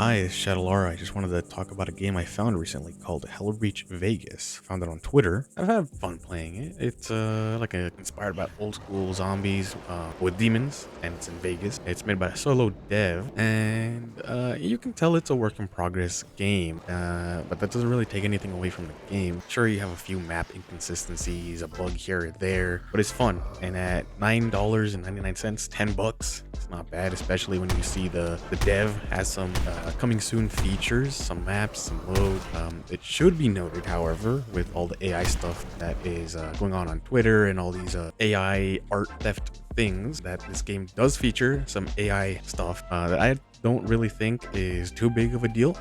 Hi, it's Shadowlara. I just wanted to talk about a game I found recently called HellBreach Vegas. Found it on Twitter. I've had fun playing it. It's inspired by old school zombies with demons, and it's in Vegas. It's made by a solo dev, and you can tell it's a work in progress game. But that doesn't really take anything away from the game. Sure, you have a few map inconsistencies, a bug here or there, but it's fun. And at $9.99, $10. It's not bad, especially when you see the dev has some coming soon features, some maps, some mode. It should be noted, however, with all the AI stuff that is going on Twitter and all these AI art theft things, that this game does feature some AI stuff that I don't really think is too big of a deal.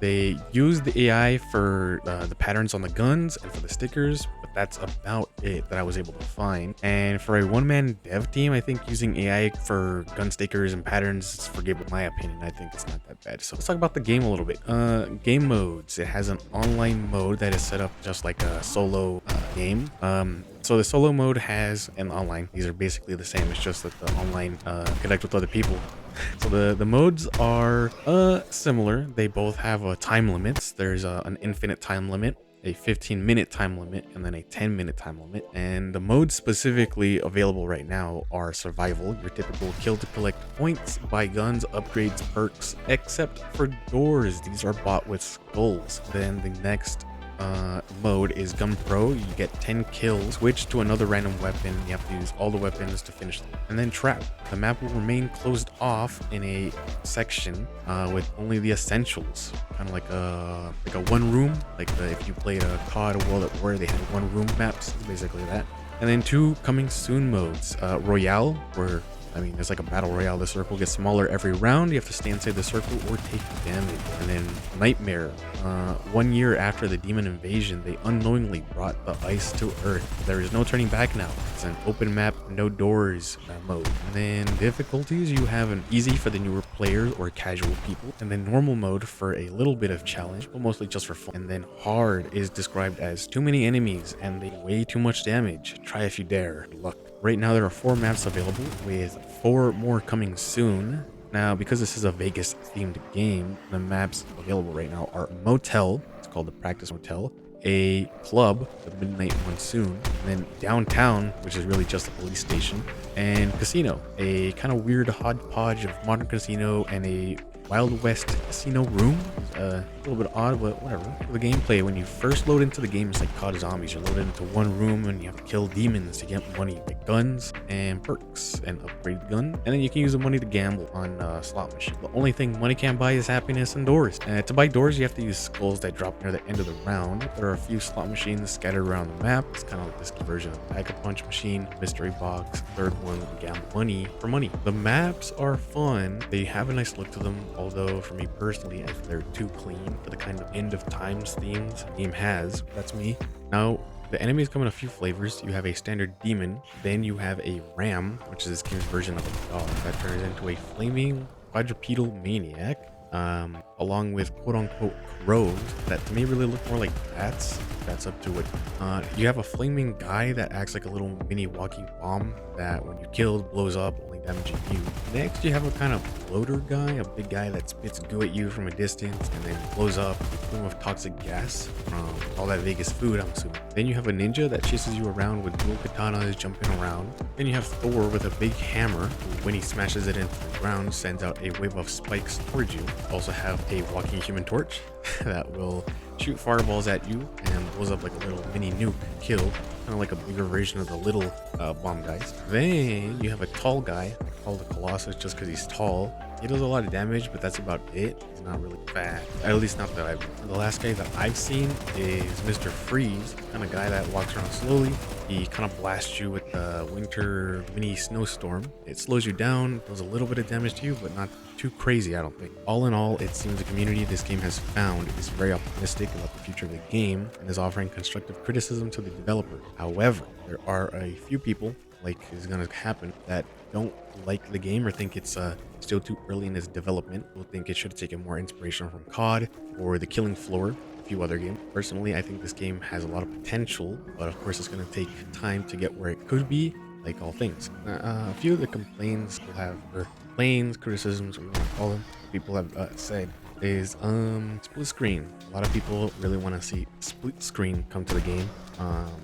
They use the AI for the patterns on the guns and for the stickers, but that's about it that I was able to find. And for a one-man dev team, I think using AI for gun stickers and patterns is forgivable in my opinion. I think it's not that bad. So let's talk about the game a little bit. Game modes. It has an online mode that is set up just like a solo game. So the solo mode has an online. These are basically the same. It's just that the online connect with other people. So the modes are similar. They both have time limits. There's an infinite time limit, a 15-minute time limit, and then a 10-minute time limit. And the modes specifically available right now are survival, your typical kill to collect points, buy guns, upgrades, perks, except for doors. These are bought with skulls. Then the next mode is Gun Pro. You get 10 kills, switch to another random weapon. You have to use all the weapons to finish them. And then Trap. The map will remain closed off in a section with only the essentials, kind of like a one room, if you played a COD World at War, they had one room maps. It's basically that. And then two coming soon modes, Royale, where there's like a battle royale. The circle gets smaller every round. You have to stay inside the circle or take damage. And then Nightmare. 1 year after the demon invasion, they unknowingly brought the ice to Earth. There is no turning back now. It's an open map, no doors mode. And then difficulties, you have an easy for the newer players or casual people. And then normal mode for a little bit of challenge, but mostly just for fun. And then hard is described as too many enemies and they way too much damage. Try if you dare. Good luck. Right now there are 4 maps available with 4 more coming soon. Now, because this is a Vegas themed game, the maps available right now are Motel, it's called the Practice Motel, a club, the Midnight one soon, and then Downtown, which is really just a police station, and Casino, a kind of weird hodgepodge of modern casino and a Wild West casino room. A little bit odd, but whatever. For the gameplay, when you first load into the game, it's like COD Zombies. You're loaded into one room and you have to kill demons to get money, get guns and perks and upgrade the gun. And then you can use the money to gamble on slot machine. The only thing money can't buy is happiness and doors. To buy doors, you have to use skulls that drop near the end of the round. There are a few slot machines scattered around the map. It's kind of like this version of Pack-a-Punch machine, mystery box, third one, gamble money for money. The maps are fun. They have a nice look to them. Although for me personally, I think they're too clean for the kind of end of times themes the game has. That's me. Now, the enemies come in a few flavors. You have a standard demon, then you have a ram, which is this game's version of a dog that turns into a flaming quadrupedal maniac, along with quote-unquote crows that to me really look more like bats. That's up to it. You have a flaming guy that acts like a little mini walking bomb that when you kill blows up, only damaging you. Next, you have a kind of floater guy, a big guy that spits goo at you from a distance and then blows up with a plume of toxic gas from all that Vegas food, I'm assuming. Then you have a ninja that chases you around with dual katanas jumping around. Then you have Thor with a big hammer who, when he smashes it into the ground, sends out a wave of spikes towards you. Also have a walking human torch that will shoot fireballs at you and blows up like a little mini nuke kill, kind of like a bigger version of the little bomb guys. Then you have a tall guy, I call the Colossus just because he's tall. He does a lot of damage, but that's about it. He's not really bad, at least not that I've. The last guy that I've seen is Mr. Freeze, kind of guy that walks around slowly. He kind of blasts you with the winter mini snowstorm. It slows you down, does a little bit of damage to you, but not too crazy, I don't think. All in all, it seems the community this game has found is very optimistic about the future of the game and is offering constructive criticism to the developer. However, there are a few people, like is going to happen, that don't like the game or think it's still too early in its development. Will think it should have taken more inspiration from COD or The Killing Floor, a few other games. Personally, I think this game has a lot of potential, but of course it's going to take time to get where it could be, like all things. A few of the complaints will have, or complaints, criticisms, or what you want to call them, people have said is split screen. A lot of people really want to see split screen come to the game.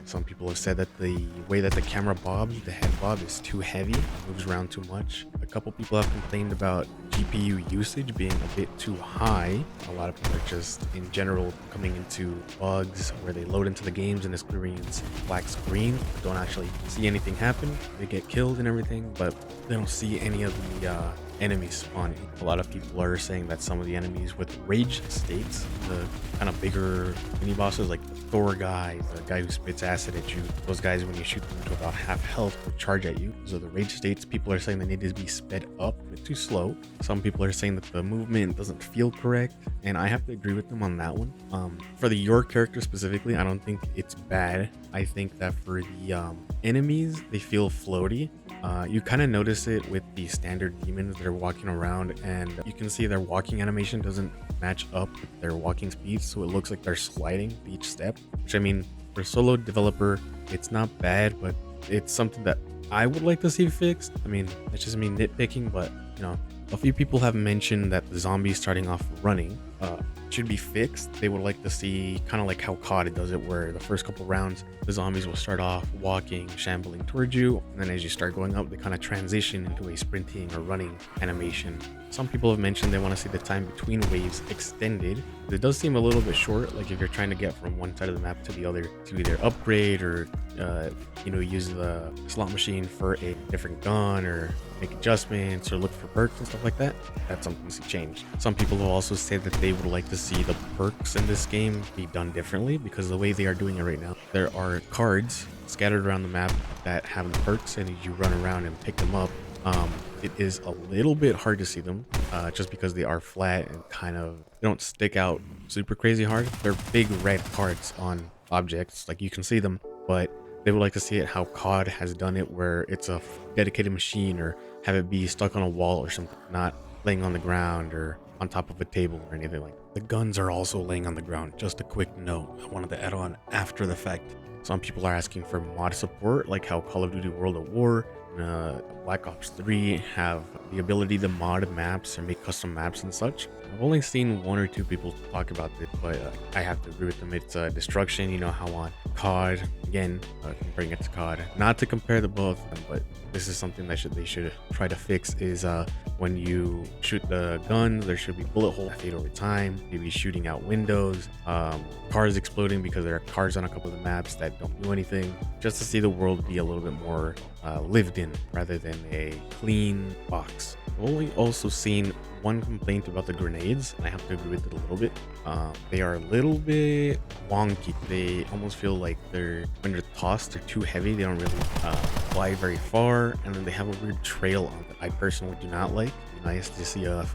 Some people have said that the way that the camera bobs, the head bob, is too heavy, moves around too much. A couple people have complained about GPU usage being a bit too high. A lot of people are just in general coming into bugs where they load into the games and experience black screen, don't actually see anything happen. They get killed and everything, but they don't see any of the enemies spawning. A lot of people are saying that some of the enemies with rage states, the kind of bigger mini bosses like the Thor guy, the guy who spits acid at you, those guys when you shoot them to about half health will charge at you. So the rage states, people are saying they need to be sped up, a bit too slow. Some people are saying that the movement doesn't feel correct, and I have to agree with them on that one. For the your character specifically, I don't think it's bad. I think that for the enemies, they feel floaty. You kind of notice it with the standard demons that are walking around, and you can see their walking animation doesn't match up with their walking speed, so it looks like they're sliding each step, which I mean, for a solo developer, it's not bad, but it's something that I would like to see fixed. I mean, it's just me nitpicking, but you know, a few people have mentioned that the zombies starting off running should be fixed. They would like to see kind of like how COD does it, where the first couple rounds the zombies will start off walking, shambling towards you, and then as you start going up, they kind of transition into a sprinting or running animation. Some people have mentioned they want to see the time between waves extended. It does seem a little bit short, like if you're trying to get from one side of the map to the other to either upgrade or use the slot machine for a different gun or make adjustments or look for perks and stuff like that. That's something to see changed. Some people have also said that they would like to see the perks in this game be done differently, because the way they are doing it right now, there are cards scattered around the map that have the perks, and as you run around and pick them up, it is a little bit hard to see them just because they are flat and kind of, they don't stick out super crazy hard. They're big red cards on objects, like you can see them, but they would like to see it how COD has done it, where it's a dedicated machine, or have it be stuck on a wall or something, not laying on the ground or on top of a table or anything like that. The guns are also laying on the ground. Just a quick note I wanted to add on after the fact. Some people are asking for mod support, like how Call of Duty World at War and Black Ops 3 have the ability to mod maps or make custom maps and such. I've only seen one or two people talk about this, but I have to agree with them. It's destruction, you know how on COD, again, comparing it to COD, not to compare the both of them, but this is something that they should try to fix, is when you shoot the guns, there should be bullet holes that fade over time, maybe shooting out windows, cars exploding because there are cars on a couple of the maps that don't do anything, just to see the world be a little bit more lived in rather than a clean box. I've only also seen one complaint about the grenades, and I have to agree with it a little bit. They are a little bit wonky. They almost feel like when they're tossed, they're too heavy. They don't really fly very far, and then they have a weird trail on that I personally do not like. It'd be nice to see a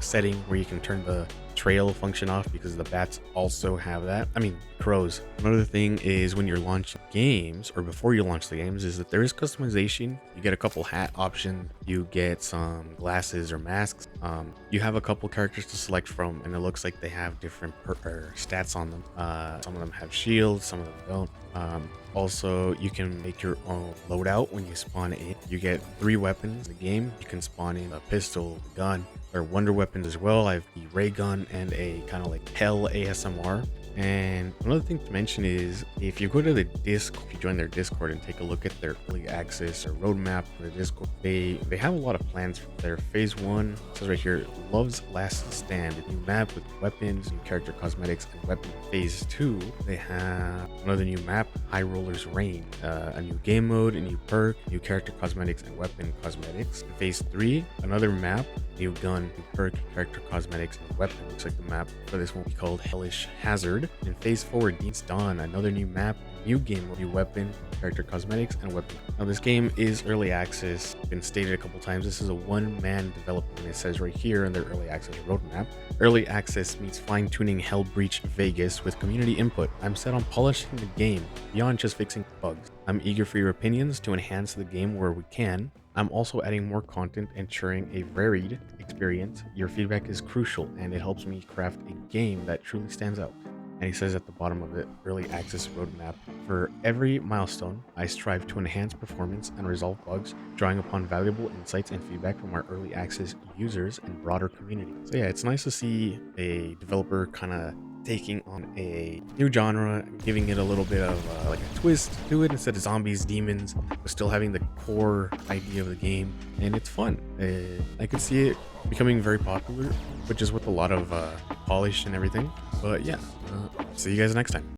setting where you can turn the trail function off, because the bats also have that. I mean, crows. Another thing is when you're launching games, or before you launch the games, is that there is customization. You get a couple hat options, you get some glasses or masks. You have a couple characters to select from, and it looks like they have different stats on them. Some of them have shields, some of them don't. Also, you can make your own loadout when you spawn in. You get 3 weapons in the game. You can spawn in a pistol, a gun. There are wonder weapons as well. I have the ray gun and a kind of like Hell ASMR. And another thing to mention is, if you go to the Discord, if you join their Discord and take a look at their early access or roadmap for the Discord, they have a lot of plans for their phase 1. It says right here, Love's Last Stand, a new map with weapons, new character cosmetics, and weapon. Phase 2, they have another new map, High Roller's Reign, a new game mode, a new perk, new character cosmetics, and weapon cosmetics. In phase 3, another map, new gun, new perk, character cosmetics, and weapon. Looks like the map for this one will be called Hellish Hazard. In phase 4, Dean's Dawn, another new map, new game, new weapon, character cosmetics, and weapon. Now this game is early access. Been stated a couple times. This is a one-man development. It says right here in their early access roadmap, early access means fine-tuning HellBreach Vegas with community input. I'm set on polishing the game beyond just fixing bugs. I'm eager for your opinions to enhance the game where we can. I'm also adding more content, ensuring a varied experience. Your feedback is crucial, and it helps me craft a game that truly stands out. And he says at the bottom of it, early access roadmap For every milestone, I strive to enhance performance and resolve bugs, drawing upon valuable insights and feedback from our early access users and broader community. So yeah, it's nice to see a developer kind of taking on a new genre, giving it a little bit of like a twist to it instead of zombies, demons, but still having the core idea of the game, and it's fun. I could see it becoming very popular, which is with a lot of polish and everything. But yeah, see you guys next time.